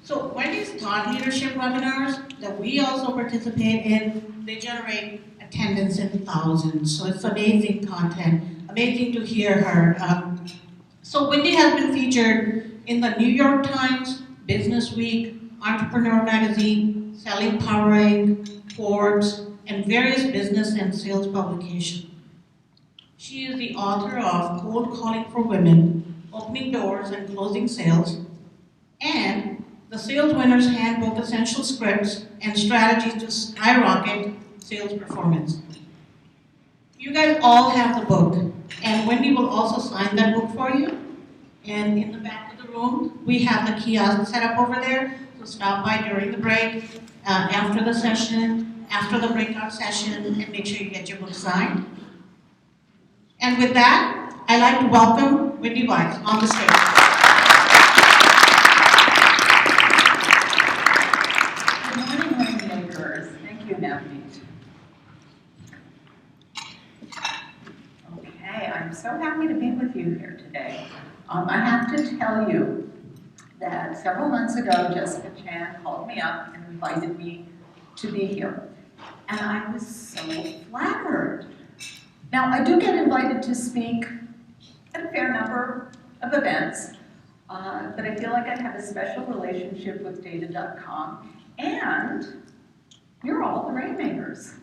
So Wendy's thought leadership webinars that we also participate in, they generate attendance in thousands. So it's amazing content, amazing to hear her. So Wendy has been featured in the New York Times, Business Week, Entrepreneur Magazine, Selling Power Inc., Forbes, and various business and sales publications. She is the author of Cold Calling for Women, Opening Doors and Closing Sales, and the Sales Winner's Handbook, Essential Scripts and Strategies to Skyrocket Sales Performance. You guys all have the book, and Wendy will also sign that book for you. And in the back of the room, we have the kiosk set up over there, so stop by during the break, after the session, after the breakout session, and make sure you get your book signed. And with that, I'd like to welcome Wendy Weiss on the stage. Good morning, Rainmakers. Thank you, Navneet. Okay, I'm so happy to be with you here today. I have to tell you that several months ago, Jessica Chan called me up and invited me to be here. And I was so flattered. Now, I do get invited to speak at a fair number of events, but I feel like I have a special relationship with Data.com, and you're all the Rainmakers.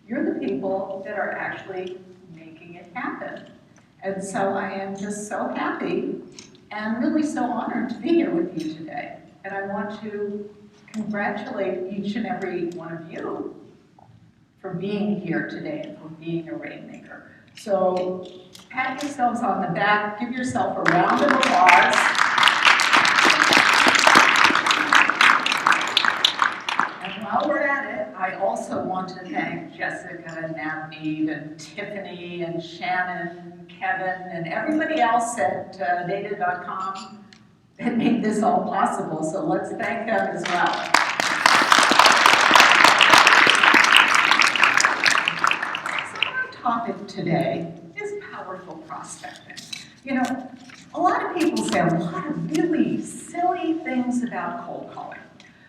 You're the people that are actually making it happen. And so I am just so happy and really so honored to be here with you today. And I want to congratulate each and every one of you for being here today and for being a Rainmaker. So pat yourselves on the back, give yourself a round of applause. And while we're at it, I also want to thank Jessica, Navneet, and Tiffany, and Shannon, Kevin, and everybody else at Data.com that made this all possible. So let's thank them as well. Topic today is powerful prospecting. You know, a lot of people say a lot of really silly things about cold calling.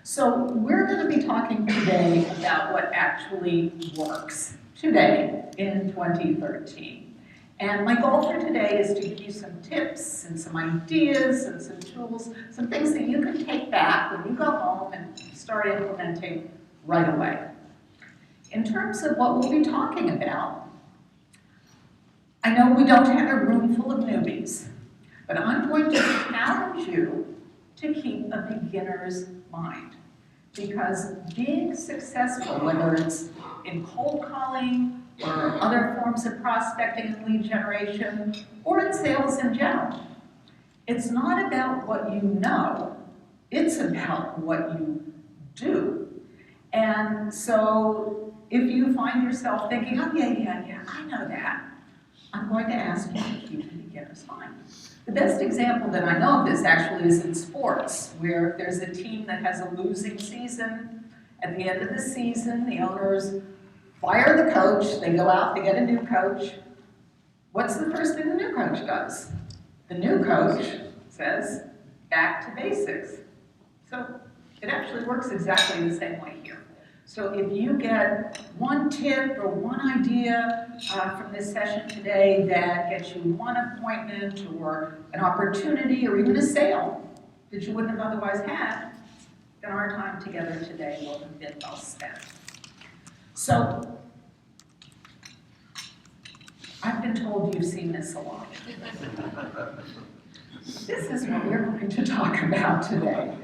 So we're going to be talking today about what actually works today in 2013. And my goal for today is to give you some tips and some ideas and some tools, some things that you can take back when you go home and start implementing right away. In terms of what we'll be talking about, I know we don't have a room full of newbies, but I'm going to challenge you to keep a beginner's mind. Because being successful, whether it's in cold calling or other forms of prospecting and lead generation, or in sales in general, it's not about what you know, it's about what you do. And so if you find yourself thinking, oh yeah, I know that, I'm going to ask you to keep the beginner's mind. The best example that I know of this actually is in sports, where there's a team that has a losing season. At the end of the season, the owners fire the coach, they go out, they get a new coach. What's the first thing the new coach does? The new coach says, back to basics. So it actually works exactly the same way here. So if you get one tip or one idea from this session today that gets you one appointment or an opportunity or even a sale that you wouldn't have otherwise had, then our time together today will have been well spent. So I've been told you've seen this a lot. This is what we're going to talk about today.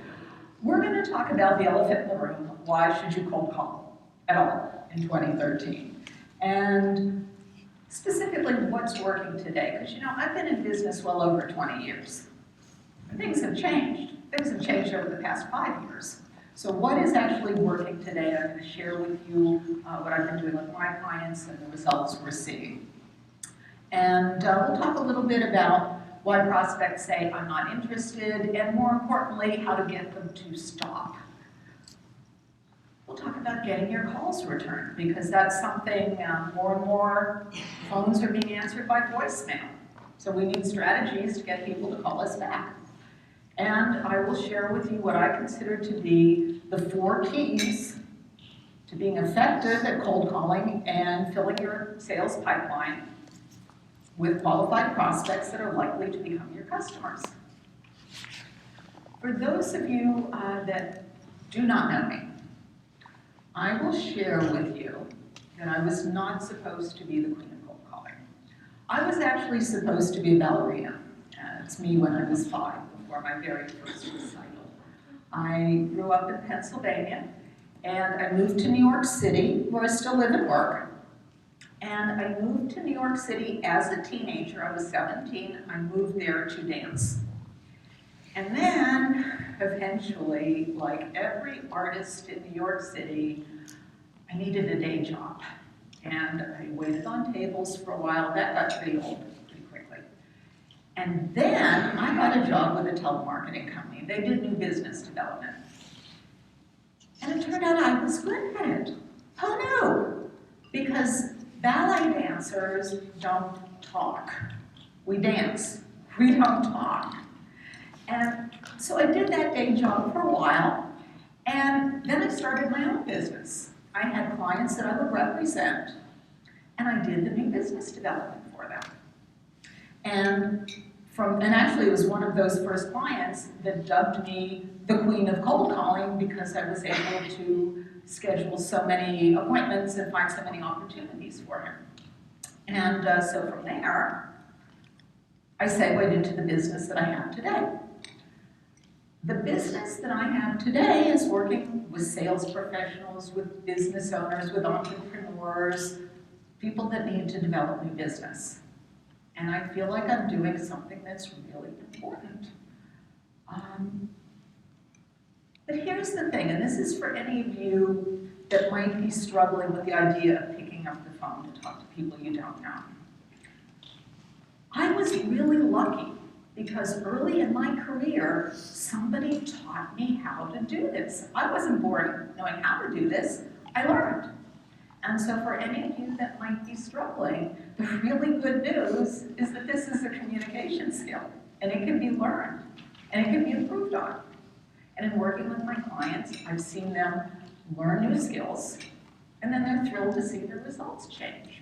We're going to talk about the elephant in the room. Why should you cold call at all in 2013? And specifically, what's working today? Because, you know, I've been in business well over 20 years. And things have changed. Things have changed over the past 5 years. So what is actually working today? I'm going to share with you what I've been doing with my clients and the results we're seeing. And we'll talk a little bit about why prospects say, I'm not interested, and more importantly, how to get them to stop. We'll talk about getting your calls returned, because that's something more and more phones are being answered by voicemail. So we need strategies to get people to call us back. And I will share with you what I consider to be the 4 keys to being effective at cold calling and filling your sales pipeline with qualified prospects that are likely to become your customers. For those of you that do not know me, I will share with you that I was not supposed to be the queen of cold calling. I was actually supposed to be a ballerina. It's me when I was 5, before my very first recital. I grew up in Pennsylvania, and I moved to New York City, where I still live and work. And I moved to New York City as a teenager. I was 17. I moved there to dance. And then, eventually, like every artist in New York City, I needed a day job. And I waited on tables for a while. That got pretty old pretty quickly. And then I got a job with a telemarketing company. They did new business development. And it turned out I was good at it. Who knew? Because ballet dancers don't talk. We dance. We don't talk. And so I did that day job for a while, and then I started my own business. I had clients that I would represent, and I did the new business development for them. And actually it was one of those first clients that dubbed me the queen of cold calling because I was able to schedule so many appointments and find so many opportunities for him. And so from there, I segued into the business that I have today. The business that I have today is working with sales professionals, with business owners, with entrepreneurs, people that need to develop new business. And I feel like I'm doing something that's really important. But here's the thing, and this is for any of you that might be struggling with the idea of picking up the phone to talk to people you don't know. I was really lucky because early in my career, somebody taught me how to do this. I wasn't born knowing how to do this, I learned. And so for any of you that might be struggling, the really good news is that this is a communication skill, and it can be learned, and it can be improved on. And in working with my clients, I've seen them learn new skills, and then they're thrilled to see their results change.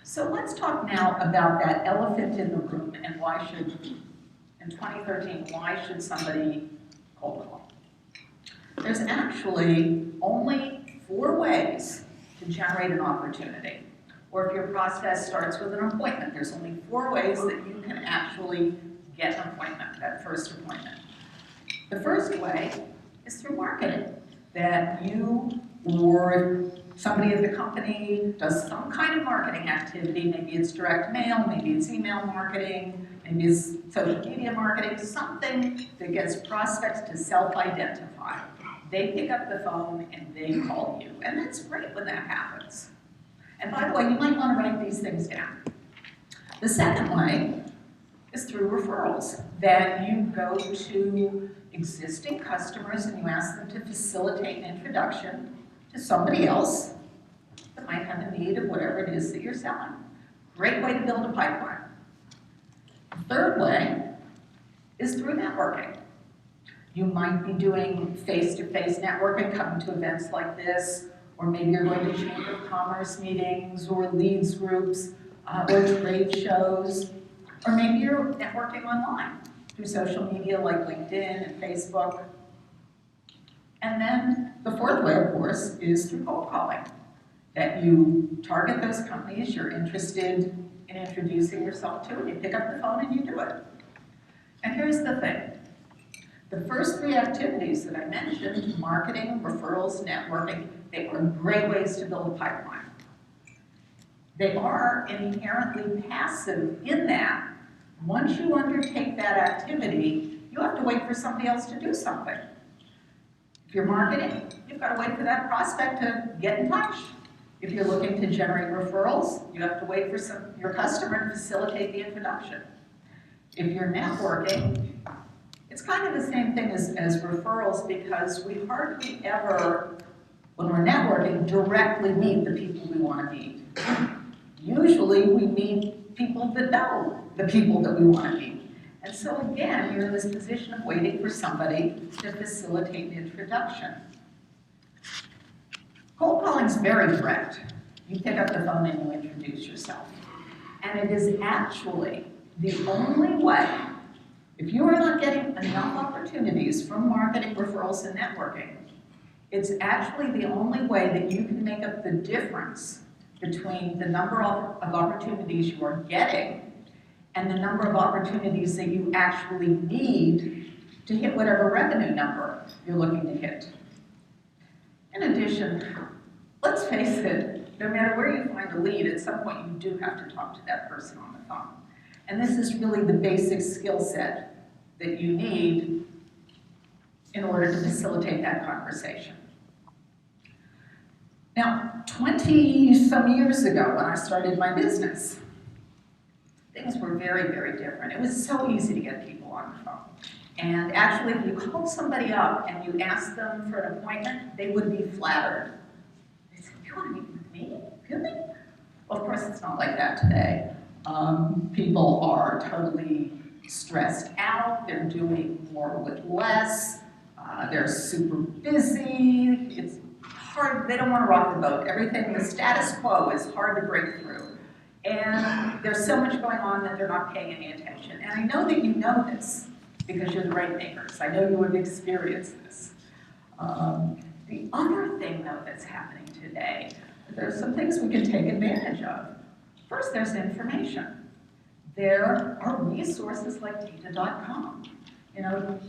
So let's talk now about that elephant in the room and why should, in 2013, why should somebody cold call? There's actually only 4 ways to generate an opportunity. Or if your process starts with an appointment, there's only 4 ways that you can actually get an appointment, that first appointment. The first way is through marketing, that you or somebody at the company does some kind of marketing activity. Maybe it's direct mail, maybe it's email marketing, maybe it's social media marketing, something that gets prospects to self-identify. They pick up the phone and they call you, and that's great when that happens. And by the way, you might want to write these things down. The second way is through referrals, that you go to existing customers and you ask them to facilitate an introduction to somebody else that might have a need of whatever it is that you're selling. Great way to build a pipeline. The third way is through networking. You might be doing face-to-face networking, coming to events like this, or maybe you're going to Chamber of Commerce meetings, or leads groups, or trade shows, or maybe you're networking online through social media like LinkedIn and Facebook. And then the fourth way, of course, is through cold calling, that you target those companies you're interested in introducing yourself to, and you pick up the phone and you do it. And here's the thing. The first 3 activities that I mentioned, marketing, referrals, networking, they are great ways to build a pipeline. They are inherently passive in that once you undertake that activity, you have to wait for somebody else to do something. If you're marketing, you've got to wait for that prospect to get in touch. If you're looking to generate referrals, you have to wait for your customer to facilitate the introduction. If you're networking, it's kind of the same thing as referrals because we hardly ever, when we're networking, directly meet the people we want to meet. Usually we meet people that know the people that we want to meet. And so again, you're in this position of waiting for somebody to facilitate an introduction. Cold calling is very direct. You pick up the phone and you introduce yourself. And it is actually the only way, if you are not getting enough opportunities from marketing, referrals, and networking, it's actually the only way that you can make up the difference between the number of opportunities you are getting and the number of opportunities that you actually need to hit whatever revenue number you're looking to hit. In addition, let's face it, no matter where you find a lead, at some point you do have to talk to that person on the phone. And this is really the basic skill set that you need in order to facilitate that conversation. Now, 20-some years ago when I started my business, things were very, very different. It was so easy to get people on the phone. And actually, if you called somebody up and you asked them for an appointment, they would be flattered. They said, "You want to meet with me? Really?" Well, of course, it's not like that today. People are totally stressed out. They're doing more with less. They're super busy. It's hard. They don't want to rock the boat. Everything, the status quo is hard to break through. And there's so much going on that they're not paying any attention. And I know that you know this because you're the right makers. I know you have experienced this. The other thing, though, that's happening today, there's some things we can take advantage of. First, there's information. There are resources like data.com. You know,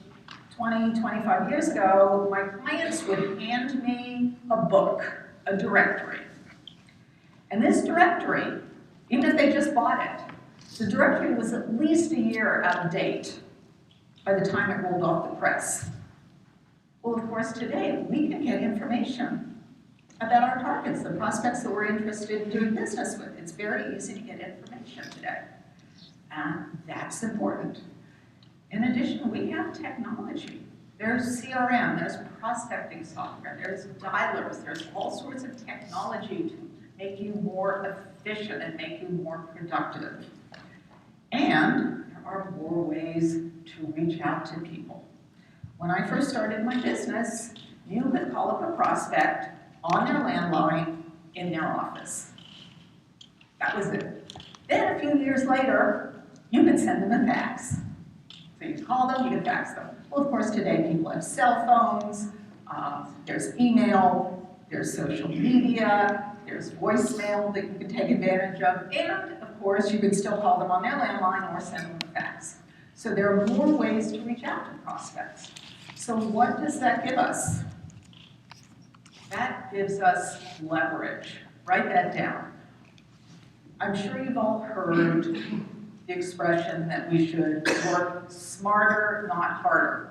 20, 25 years ago, my clients would hand me a book, a directory. And this directory, even if they just bought it, the directory was at least a year out of date by the time it rolled off the press. Well, of course, today we can get information about our targets, the prospects that we're interested in doing business with. It's very easy to get information today, and that's important. In addition, we have technology. There's CRM, there's prospecting software, there's dialers, there's all sorts of technology to make you more efficient and make you more productive. And there are more ways to reach out to people. When I first started my business, you could call up a prospect on their landline in their office. That was it. Then a few years later, you could send them a fax. So you call them, you can fax them. Well, of course, today people have cell phones, there's email, there's social media, there's voicemail that you can take advantage of, and of course, you can still call them on their landline or send them a fax. So there are more ways to reach out to prospects. So what does that give us? That gives us leverage. Write that down. I'm sure you've all heard the expression that we should work smarter, not harder.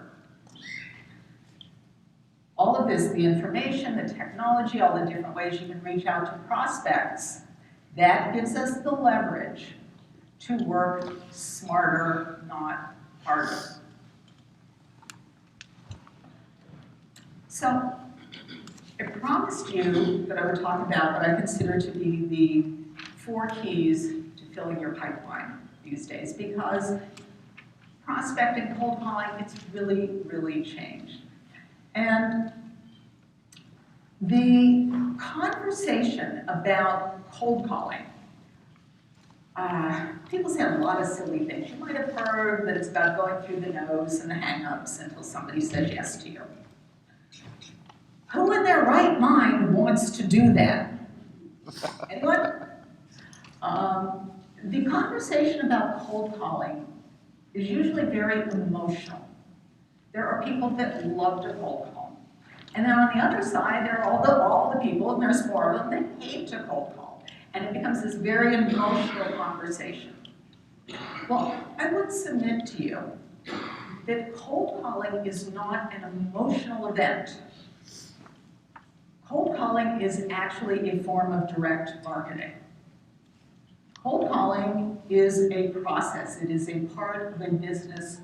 All of this, the information, the technology, all the different ways you can reach out to prospects, that gives us the leverage to work smarter, not harder. So, I promised you that I would talk about what I consider to be the 4 keys to filling your pipeline these days, because prospecting, cold calling, it's really, really changed. And the conversation about cold calling, people say a lot of silly things. You might have heard that it's about going through the nose and the hang-ups until somebody says yes to you. Who in their right mind wants to do that? Anyone? The conversation about cold calling is usually very emotional. There are people that love to cold call. And then on the other side, there are all the people, and there's more of them, that hate to cold call. And it becomes this very emotional conversation. Well, I would submit to you that cold calling is not an emotional event. Cold calling is actually a form of direct marketing. Cold calling is a process. It is a part of a business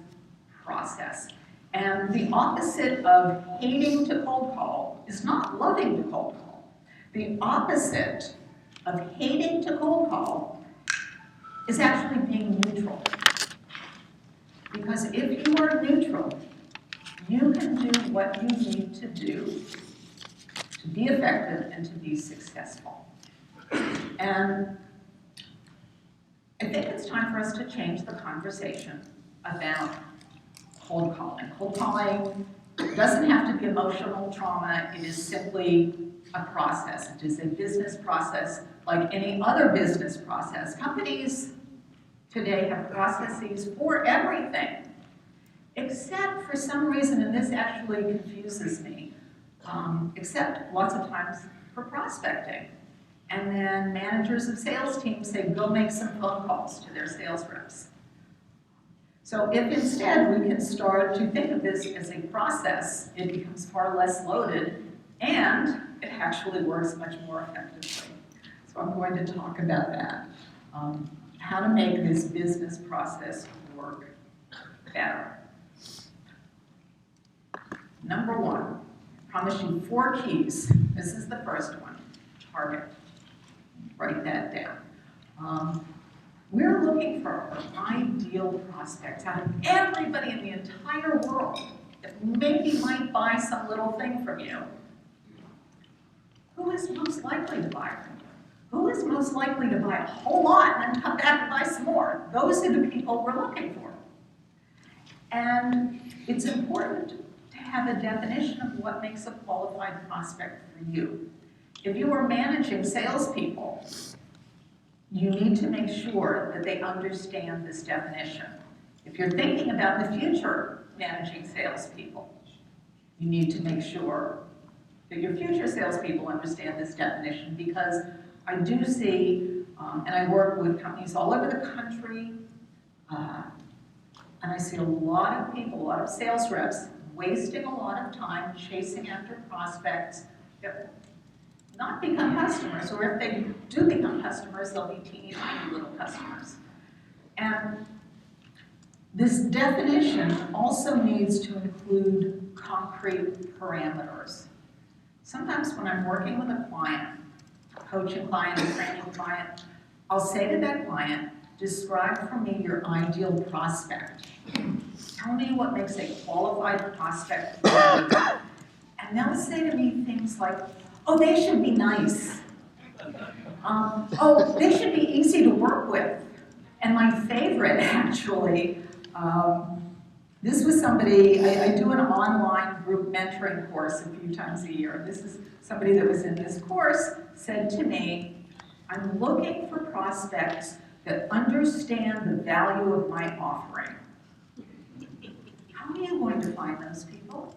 process. And the opposite of hating to cold call is not loving to cold call. The opposite of hating to cold call is actually being neutral. Because if you are neutral, you can do what you need to do to be effective and to be successful. And I think it's time for us to change the conversation about cold calling. Cold calling doesn't have to be emotional trauma. It is simply a process. It is a business process like any other business process. Companies today have processes for everything, except for some reason, and this actually confuses me, except lots of times for prospecting. And then managers of sales teams say, go make some phone calls to their sales reps. So if instead we can start to think of this as a process, it becomes far less loaded and it actually works much more effectively. So I'm going to talk about that, how to make this business process work better. Number one, I promise you 4 keys. This is the first one, target. Write that down. We're looking for our ideal prospects out of everybody in the entire world that maybe might buy some little thing from you. Who is most likely to buy from you? Who is most likely to buy a whole lot and then come back and buy some more? Those are the people we're looking for. And it's important to have a definition of what makes a qualified prospect for you. If you are managing salespeople, you need to make sure that they understand this definition. If you're thinking about the future managing salespeople, you need to make sure that your future salespeople understand this definition, because I do see, and I work with companies all over the country, and I see a lot of people, a lot of sales reps, wasting a lot of time chasing after prospects that not become customers, or if they do become customers, they'll be teeny tiny little customers. And this definition also needs to include concrete parameters. Sometimes when I'm working with a client, coaching client, training client, I'll say to that client, describe for me your ideal prospect. Tell me what makes a qualified prospect for you. And they'll say to me things like, oh, they should be nice. Oh, they should be easy to work with. And my favorite, actually, this was somebody, I do an online group mentoring course a few times a year. This is somebody that was in this course said to me, I'm looking for prospects that understand the value of my offering. How are you going to find those people?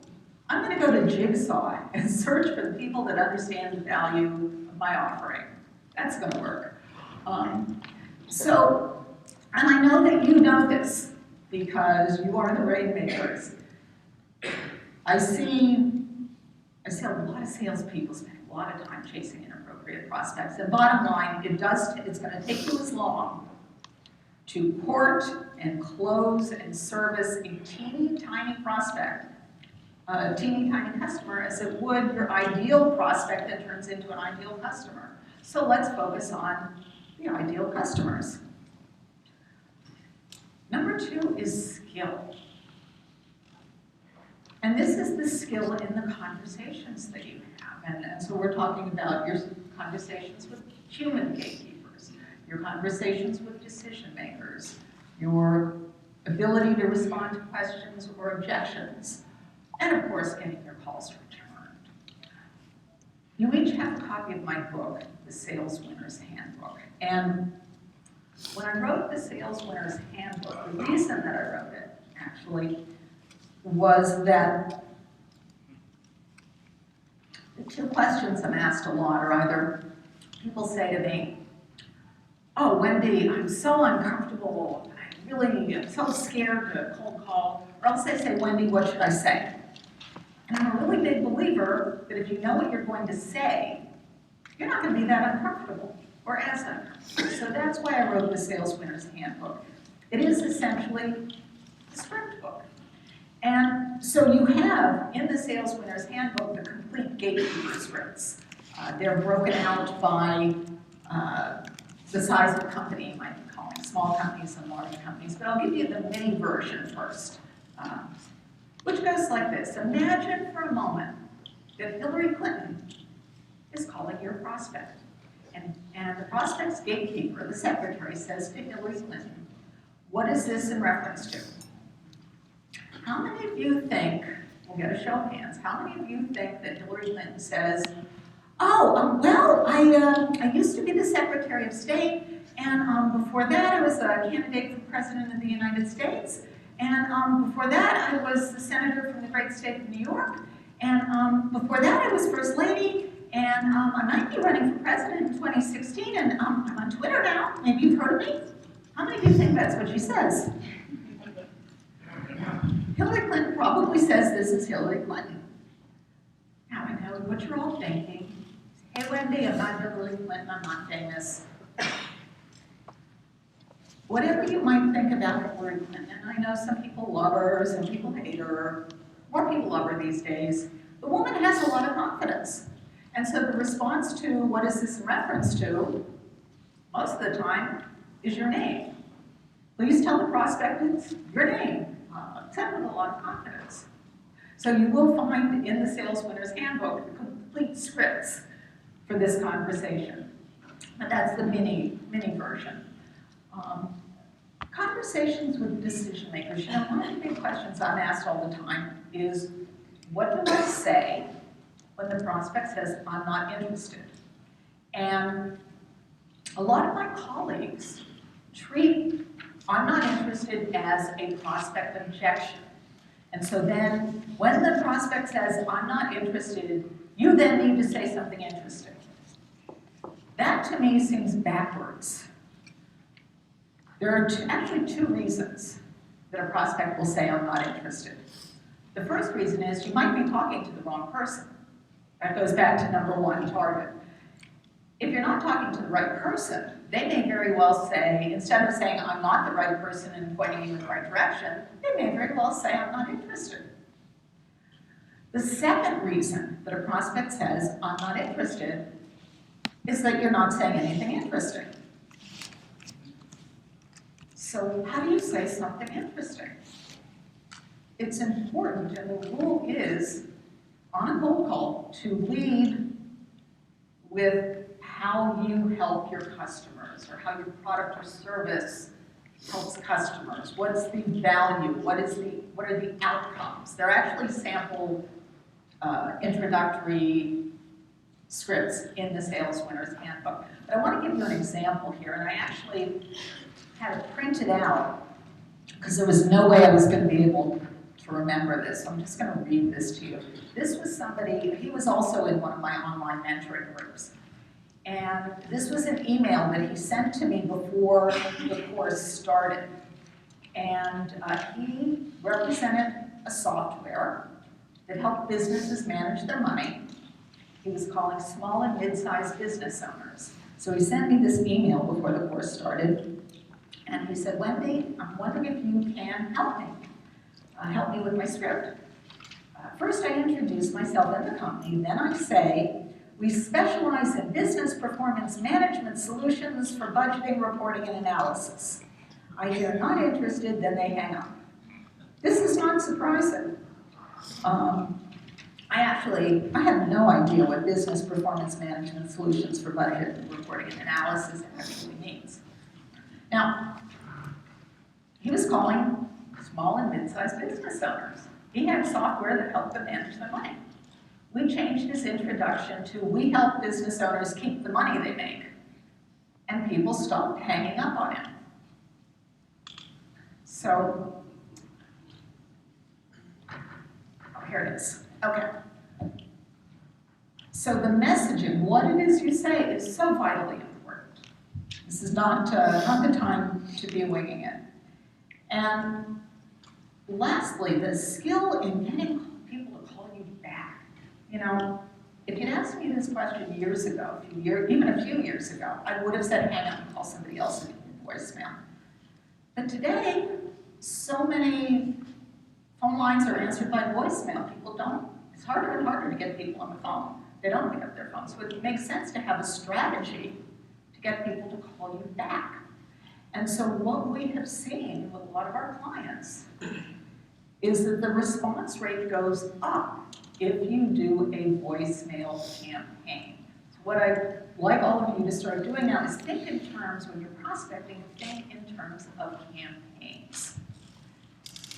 I'm going to go to Jigsaw and search for the people that understand the value of my offering. That's going to work. And I know that you know this because you are the rainmakers. I see a lot of salespeople spend a lot of time chasing inappropriate prospects. And bottom line, it's going to take you as long to court and close and service a teeny tiny prospect, a teeny tiny customer, as it would your ideal prospect that turns into an ideal customer. So let's focus on the ideal customers. Number 2 is skill. And this is the skill in the conversations that you have. And so we're talking about your conversations with human gatekeepers, your conversations with decision makers, your ability to respond to questions or objections, and of course, getting your calls returned. You each have a copy of my book, The Sales Winner's Handbook. And when I wrote The Sales Winner's Handbook, the reason that I wrote it, actually, was that the 2 questions I'm asked a lot are either people say to me, oh, Wendy, I'm so uncomfortable, I'm so scared to cold call, or else they say, Wendy, what should I say? And I'm a really big believer that if you know what you're going to say, you're not going to be that uncomfortable, or as uncomfortable. So that's why I wrote The Sales Winner's Handbook. It is essentially a script book. And so you have, in the Sales Winner's Handbook, the complete gatekeeper scripts. They're broken out by the size of company you might be calling, small companies and large companies, but I'll give you the mini version first, which goes like this. Imagine for a moment that Hillary Clinton is calling your prospect. And the prospect's gatekeeper, the secretary, says to Hillary Clinton, what is this in reference to? How many of you think, we'll get a show of hands, how many of you think that Hillary Clinton says, well, I used to be the Secretary of State, and before that I was a candidate for President of the United States, and before that I was the Senator from the great state of New York, and before that I was First Lady, and I might be running for President in 2016, and I'm on Twitter now, maybe you've heard of me? How many of you think that's what she says? Hillary Clinton probably says this is Hillary Clinton. Now I know what you're all thinking. Hey Wendy, I'm not Hillary Clinton, I'm not famous. Whatever you might think about Hillary Clinton, and I know some people love her, some people hate her, more people love her these days, the woman has a lot of confidence. And so the response to what is this in reference to, most of the time, is your name. Please tell the prospect it's your name, said with a lot of confidence. So you will find in the Sales Winner's Handbook the complete scripts for this conversation. But that's the mini version. Conversations with decision makers. You know, one of the big questions I'm asked all the time is, what do I say when the prospect says, I'm not interested? And a lot of my colleagues treat I'm not interested as a prospect objection. And so then, when the prospect says, I'm not interested, you then need to say something interesting. That to me seems backwards. There are actually two reasons that a prospect will say, I'm not interested. The first reason is you might be talking to the wrong person. That goes back to number one, target. If you're not talking to the right person, they may very well say, instead of saying, I'm not the right person and pointing you in the right direction, they may very well say, I'm not interested. The second reason that a prospect says, I'm not interested, is that you're not saying anything interesting. So how do you say something interesting? It's important, and the rule is, on a cold call, to lead with how you help your customers, or how your product or service helps customers. What's the value? What are the outcomes? They're actually sample introductory scripts in the Sales Winner's Handbook. But I want to give you an example here, and I actually had it printed out because there was no way I was going to be able to remember this. So I'm just going to read this to you. This was somebody, he was also in one of my online mentoring groups. And this was an email that he sent to me before the course started. And he represented a software that helped businesses manage their money. He was calling small and mid-sized business owners. So he sent me this email before the course started. And he said, Wendy, I'm wondering if you can help me with my script. First I introduce myself and the company, then I say, we specialize in business performance management solutions for budgeting, reporting, and analysis. I hear not interested, then they hang up. This is not surprising. I have no idea what business performance management solutions for budgeting, reporting, and analysis actually means. Now, he was calling small and mid-sized business owners. He had software that helped them manage their money. We changed his introduction to, we help business owners keep the money they make. And people stopped hanging up on him. So, here it is. Okay. So the messaging, what it is you say, is so vitally important. This is not the time to be winging it. And lastly, the skill in getting people to call you back. You know, if you'd asked me this question years ago, even a few years ago, I would have said hang up and call somebody else and voicemail. But today, so many phone lines are answered by voicemail. People don't. It's harder and harder to get people on the phone. They don't pick up their phones. So it makes sense to have a strategy to to get people to call you back. And so what we have seen with a lot of our clients is that the response rate goes up if you do a voicemail campaign. So what I'd like all of you to start doing now is think in terms, when you're prospecting, think in terms of campaigns.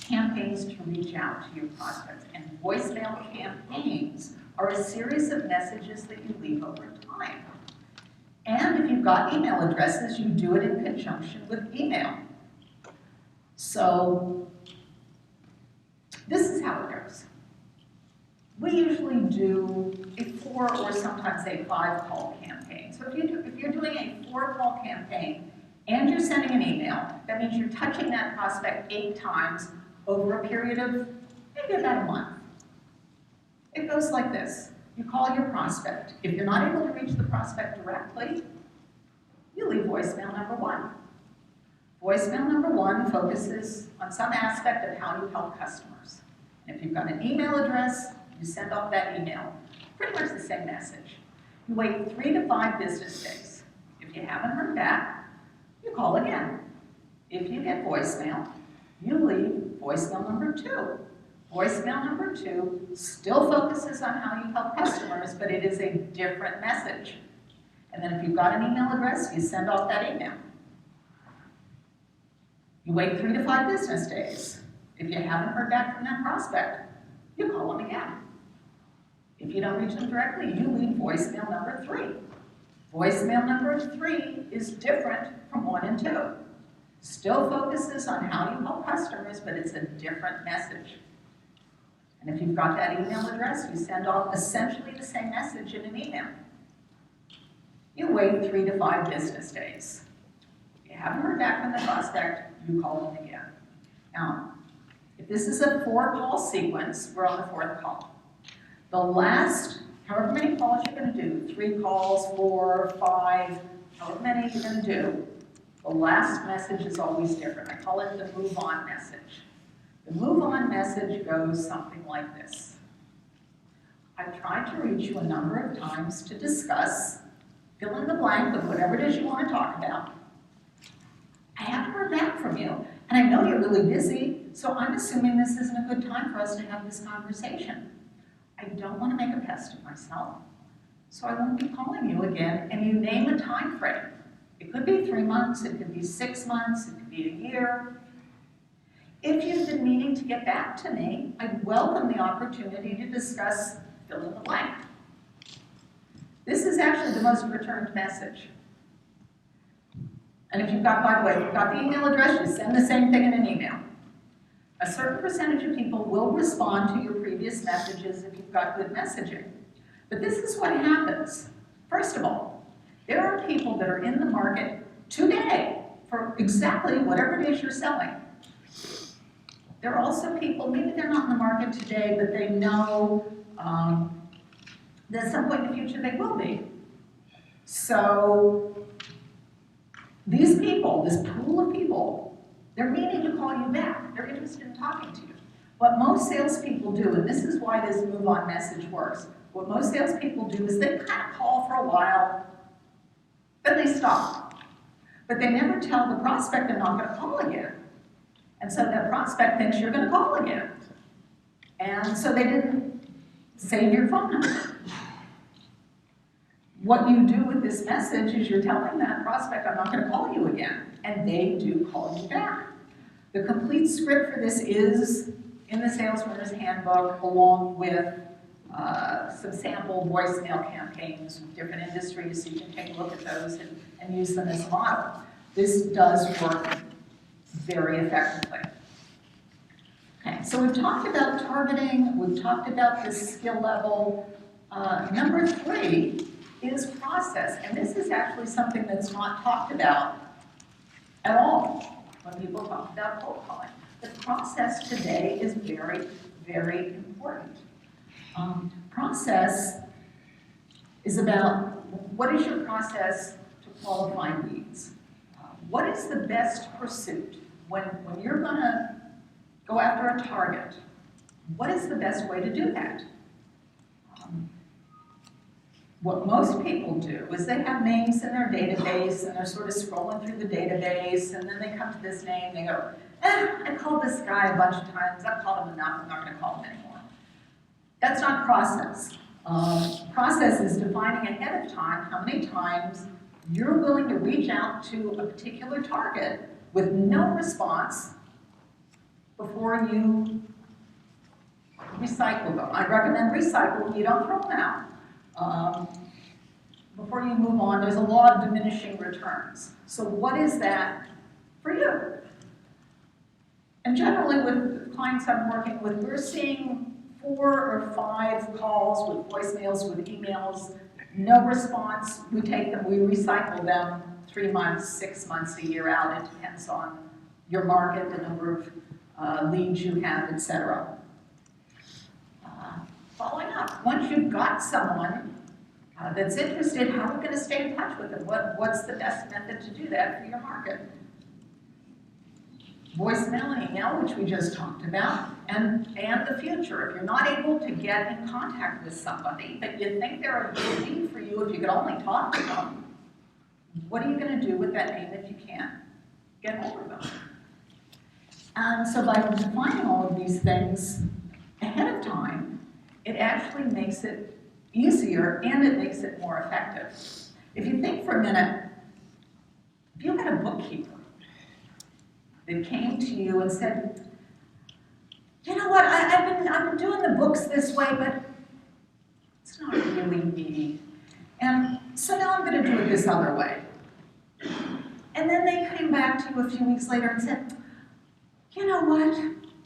Campaigns to reach out to your prospects. And voicemail campaigns are a series of messages that you leave over time. And if you've got email addresses, you do it in conjunction with email. So this is how it goes. We usually do a 4 or sometimes a 5-call campaign. So if you're doing a 4-call campaign and you're sending an email, that means you're touching that prospect 8 times over a period of maybe about a month. It goes like this. You call your prospect. If you're not able to reach the prospect directly, you leave voicemail number 1. Voicemail number 1 focuses on some aspect of how you help customers. And if you've got an email address, you send off that email. Pretty much the same message. You wait 3 to 5 business days. If you haven't heard back, you call again. If you get voicemail, you leave voicemail number 2. Voicemail number 2 still focuses on how you help customers, but it is a different message. And then if you've got an email address, you send off that email. You wait 3 to 5 business days. If you haven't heard back from that prospect, you call them again. If you don't reach them directly, you leave voicemail number 3. Voicemail number 3 is different from 1 and 2. Still focuses on how you help customers, but it's a different message. And if you've got that email address, you send off essentially the same message in an email. You wait 3 to 5 business days. If you haven't heard back from the prospect, you call them again. Now, if this is a 4-call sequence, we're on the 4th call. The last, however many calls you're going to do, 3 calls, 4, 5, however many you're going to do, the last message is always different. I call it the move on message. The move on message goes something like this. I've tried to reach you a number of times to discuss, fill in the blank with whatever it is you want to talk about. I haven't heard back from you, and I know you're really busy, so I'm assuming this isn't a good time for us to have this conversation. I don't want to make a pest of myself, so I won't be calling you again, and you name a time frame. It could be 3 months, it could be 6 months, it could be a year. If you've been meaning to get back to me, I'd welcome the opportunity to discuss fill in the blank. This is actually the most returned message. And if you've got, by the way, if you've got the email address, you send the same thing in an email. A certain percentage of people will respond to your previous messages if you've got good messaging. But this is what happens. First of all, there are people that are in the market today for exactly whatever it is you're selling. There are also people, maybe they're not in the market today, but they know that at some point in the future they will be. So these people, this pool of people, they're meaning to call you back. They're interested in talking to you. What most salespeople do, and this is why this move-on message works, what most salespeople do is they kind of call for a while, then they stop. But they never tell the prospect they're not going to call again. And so that prospect thinks you're going to call again. And so they didn't save your phone number. What you do with this message is you're telling that prospect, I'm not going to call you again. And they do call you back. The complete script for this is in the Sales Runner's Handbook, along with some sample voicemail campaigns with different industries, so you can take a look at those and use them as a model. This does work very effectively. Okay, so we've talked about targeting, we've talked about the skill level. Number 3 is process, and this is actually something that's not talked about at all when people talk about cold calling. The process today is very, very important. Process is about what is your process to qualify leads? What is the best pursuit? When you're going to go after a target, what is the best way to do that? what most people do is they have names in their database and they're sort of scrolling through the database, and then they come to this name, they go, I called this guy a bunch of times, I've called him enough, I'm not gonna call him anymore. That's not process. Process is defining ahead of time how many times you're willing to reach out to a particular target with no response before you recycle them. I recommend recycle, you don't throw them out. Before you move on, there's a law of diminishing returns. So what is that for you? And generally with clients I'm working with, we're seeing 4 or 5 calls with voicemails, with emails, no response. We take them, we recycle them 3 months, 6 months, a year out. It depends on your market, the number of leads you have, etc. Following up, once you've got someone that's interested, how are we going to stay in touch with them? What's the best method to do that for your market? Voicemail and email, which we just talked about, and the future. If you're not able to get in contact with somebody, but you think they're a good lead for you, if you could only talk to them, what are you going to do with that name if you can't get hold of them? And so by defining all of these things ahead of time, it actually makes it easier and it makes it more effective. If you think for a minute, if you had a bookkeeper that came to you and said, you know what, I've been doing the books this way, but it's not really me. And so now I'm going to do it this other way. And then they came back to you a few weeks later and said, you know what,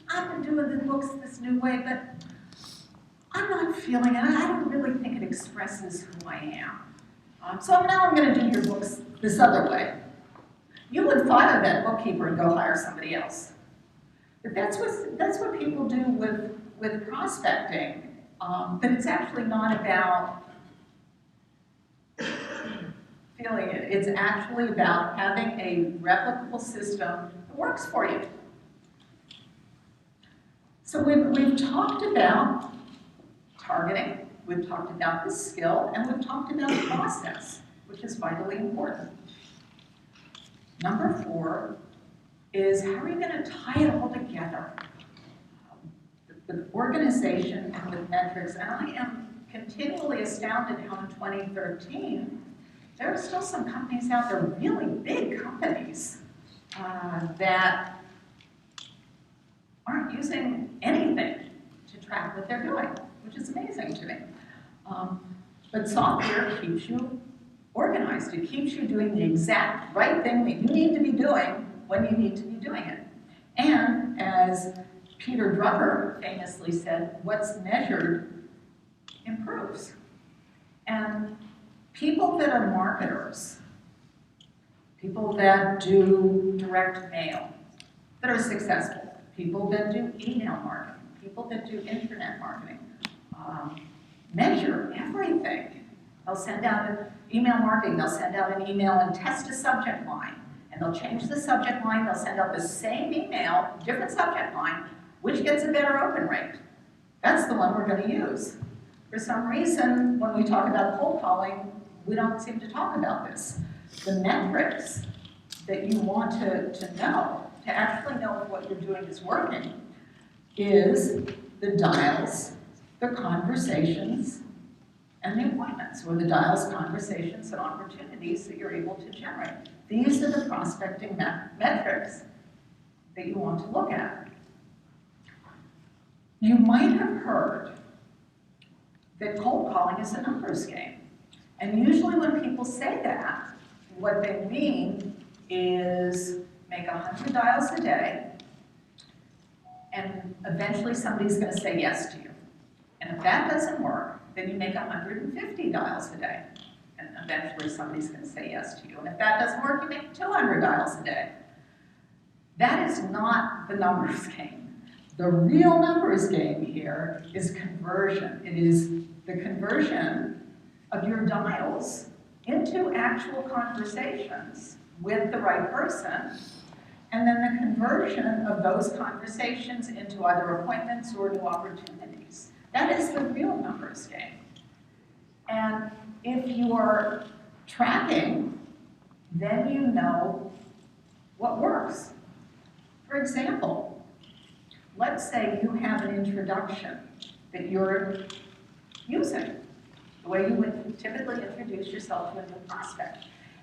I've been doing the books this new way, but I'm not feeling it. I don't really think it expresses who I am. So now I'm going to do your books this other way. You would fire that bookkeeper and go hire somebody else. But that's what people do with prospecting. But it's actually not about feeling it. It's actually about having a replicable system that works for you. So we've talked about targeting, we've talked about the skill, and we've talked about the process, which is vitally important. Number 4 is how are you going to tie it all together with organization and with metrics? And I am continually astounded how in 2013, there are still some companies out there, really big companies, that aren't using anything to track what they're doing, which is amazing to me. But software keeps you organized. It keeps you doing the exact right thing that you need to be doing when you need to be doing it. And as Peter Drucker famously said, what's measured improves. And people that are marketers, people that do direct mail, that are successful, people that do email marketing, people that do internet marketing, measure everything. They'll send out an email marketing, they'll send out an email and test a subject line, and they'll change the subject line, they'll send out the same email, different subject line, which gets a better open rate. That's the one we're going to use. For some reason, when we talk about cold calling, we don't seem to talk about this. The metrics that you want to know, to actually know if what you're doing is working, is the dials, the conversations, and the appointments, or the dials, conversations, and opportunities that you're able to generate. These are the prospecting metrics that you want to look at. You might have heard that cold calling is a numbers game. And usually when people say that, what they mean is make 100 dials a day, and eventually somebody's going to say yes to you. And if that doesn't work, then you make 150 dials a day, and eventually somebody's going to say yes to you. And if that doesn't work, you make 200 dials a day. That is not the numbers game. The real numbers game here is conversion. It is the conversion of your dials into actual conversations with the right person, and then the conversion of those conversations into either appointments or new opportunities. That is the real numbers game. And If you're tracking, then you know what works. For example, let's say you have an introduction that you're using, the way you would typically introduce yourself to a new prospect,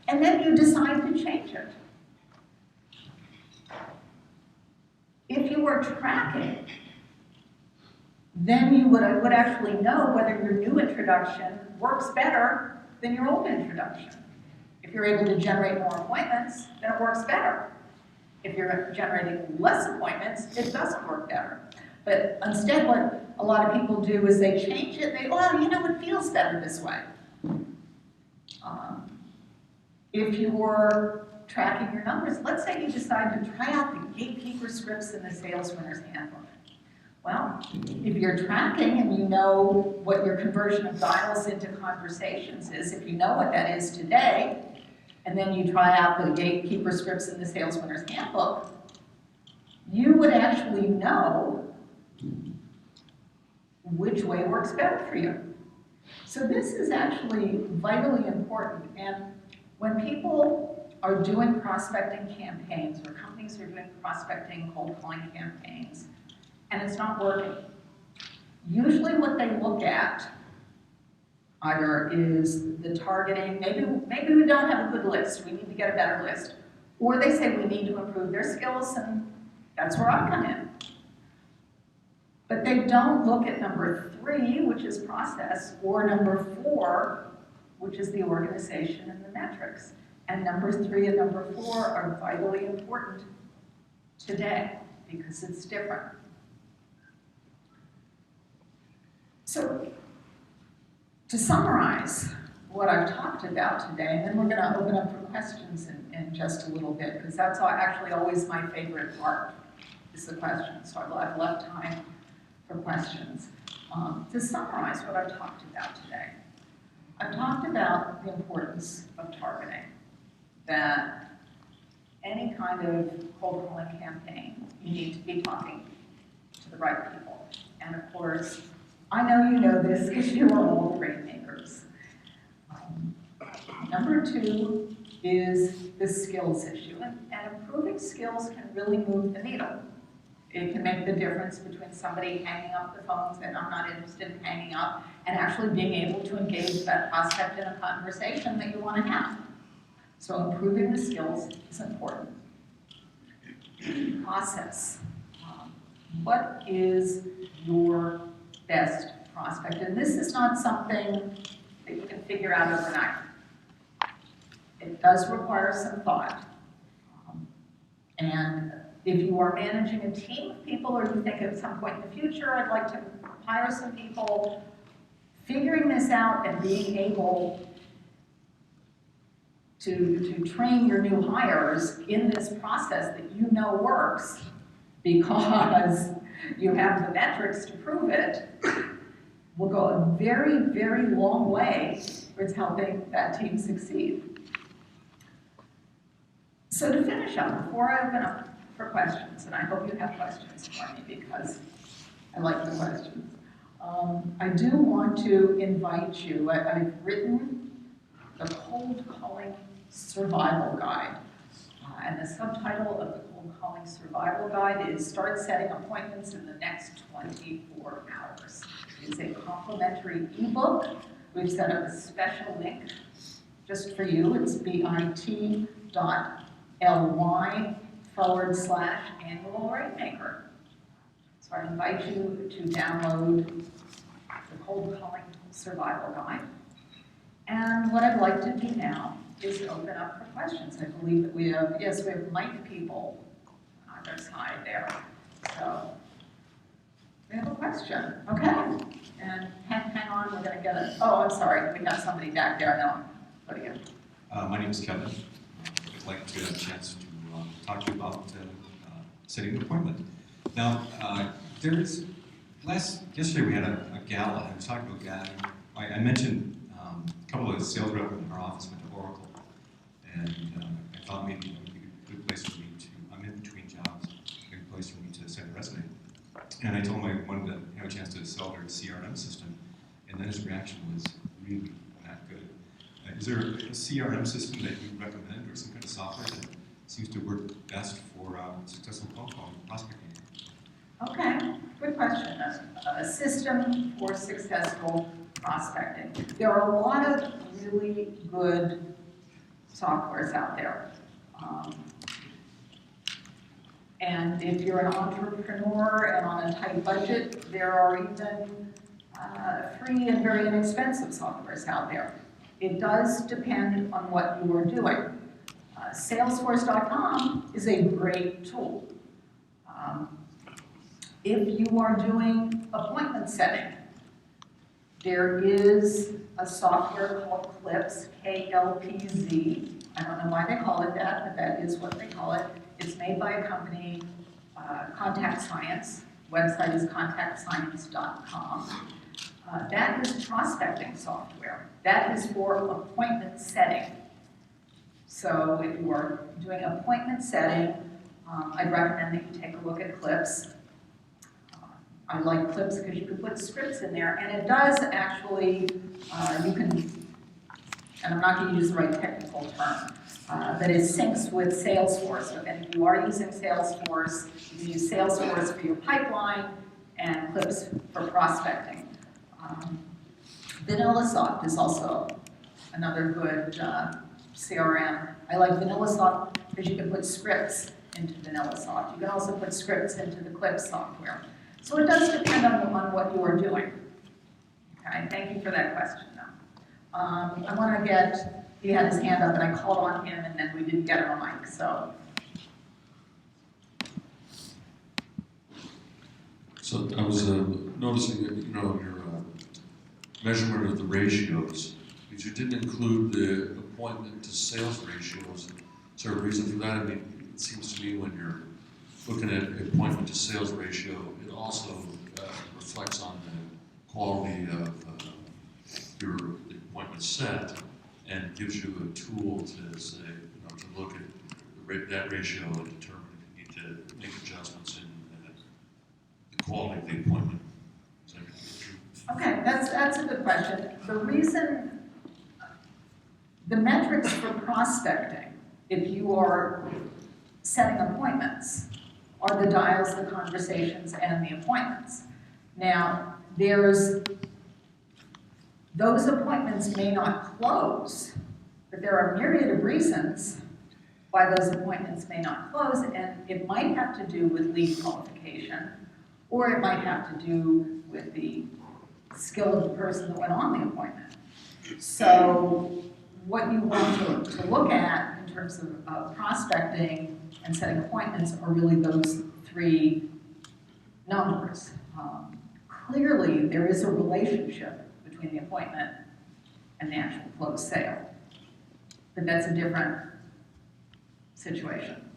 and then you decide to change it. If you were tracking, then you would actually know whether your new introduction works better than your old introduction. If you're able to generate more appointments, then it works better. If you're generating less appointments, it doesn't work better. But instead, what a lot of people do is they change it, it feels better this way. If you're tracking your numbers, let's say you decide to try out the gatekeeper scripts in the Sales Winner's Handbook. Well, if you're tracking and you know what your conversion of dials into conversations is, if you know what that is today, and then you try out the gatekeeper scripts in the Sales Winner's Handbook, you would actually know which way works better for you. So this is actually vitally important. And when people are doing prospecting campaigns, or companies are doing prospecting cold calling campaigns, and it's not working, usually what they look at either is the targeting, maybe we don't have a good list, we need to get a better list, or they say we need to improve their skills, and that's where I come in. But they don't look at number 3, which is process, or number 4, which is the organization and the metrics. And number 3 and number 4 are vitally important today because it's different. So, to summarize what I've talked about today, and then we're going to open up for questions in just a little bit, because that's actually always my favorite part, is the questions. So I've left time for questions. To summarize what I've talked about today, I've talked about the importance of targeting, that any kind of cold calling campaign, you need to be talking to the right people. And of course, I know you know this because you are all rainmakers. Number 2 is the skills issue, and improving skills can really move the needle. It can make the difference between somebody hanging up the phones and I'm not interested in hanging up, and actually being able to engage that prospect in a conversation that you want to have. So improving the skills is important. Process. What is your best prospect? And this is not something that you can figure out overnight. It does require some thought. And if you are managing a team of people, or you think at some point in the future, I'd like to hire some people, figuring this out and being able to train your new hires in this process that you know works because you have the metrics to prove it, will go a very, very long way towards helping that team succeed. So to finish up, before I open up for questions, and I hope you have questions for me because I like the questions, I do want to invite you. I've written the Cold Calling Survival Guide, and the subtitle of the Cold Calling Survival Guide is Start Setting Appointments in the Next 24 Hours. It's a complimentary ebook. We've set up a special link just for you. It's bit.ly/annual rainmaker. So I invite you to download the Cold Calling Survival Guide. And what I'd like to do now is open up for questions. I believe that we have mic people on their side there. So we have a question. Okay. And hang on, we're going to get it. Oh, I'm sorry. We got somebody back there. No. What do you? My name is Kevin. I'd like to have a chance to talk to you about setting an appointment. Now, yesterday we had a gala. I was talking to a guy. I mentioned a couple of sales reps in our office went to Oracle, and I thought maybe it would be a good place for me to, I'm in between jobs, a good place for me to send a resume. And I told him I wanted to have a chance to sell their CRM system, and then his reaction was really, good. Is there a CRM system that you recommend or some kind of software that seems to work best for successful cold calling prospecting? Okay, good question. A system for successful prospecting. There are a lot of really good softwares out there. And if you're an entrepreneur and on a tight budget, there are even free and very inexpensive softwares out there. It does depend on what you are doing. Salesforce.com is a great tool. If you are doing appointment setting, there is a software called Clips, K-L-P-Z. I don't know why they call it that, but that is what they call it. It's made by a company, Contact Science. Website is contactscience.com. That is prospecting software. That is for appointment setting. So if you are doing appointment setting, I'd recommend that you take a look at Clips. I like Clips because you can put scripts in there, and it does actually, you can, and I'm not going to use the right technical term, but it syncs with Salesforce. And if you are using Salesforce, you can use Salesforce for your pipeline and Clips for prospecting. VanillaSoft is also another good CRM. I like VanillaSoft because you can put scripts into VanillaSoft. You can also put scripts into the Clips software. So it does depend on what you are doing. Okay, thank you for that question. I want to get, he had his hand up and I called on him and then we didn't get him a mic, so. So I was noticing that, your measurement of the ratios, because you didn't include the appointment to sales ratios. Is there a reason for that? I mean, it seems to me when you're looking at appointment to sales ratio, it also reflects on the quality of your appointment set and gives you a tool to say, to look at that ratio and determine if you need to make adjustments in the quality of the appointment. Is that true? Okay, that's a good question. The reason, the metrics for prospecting, if you are setting appointments, are the dials, the conversations, and the appointments. Now, those appointments may not close, but there are a myriad of reasons why those appointments may not close, and it might have to do with lead qualification, or it might have to do with the skill of the person that went on the appointment. So what you want to look at in terms of prospecting and setting appointments are really those three numbers. Clearly, there is a relationship between the appointment and the actual closed sale, but that's a different situation.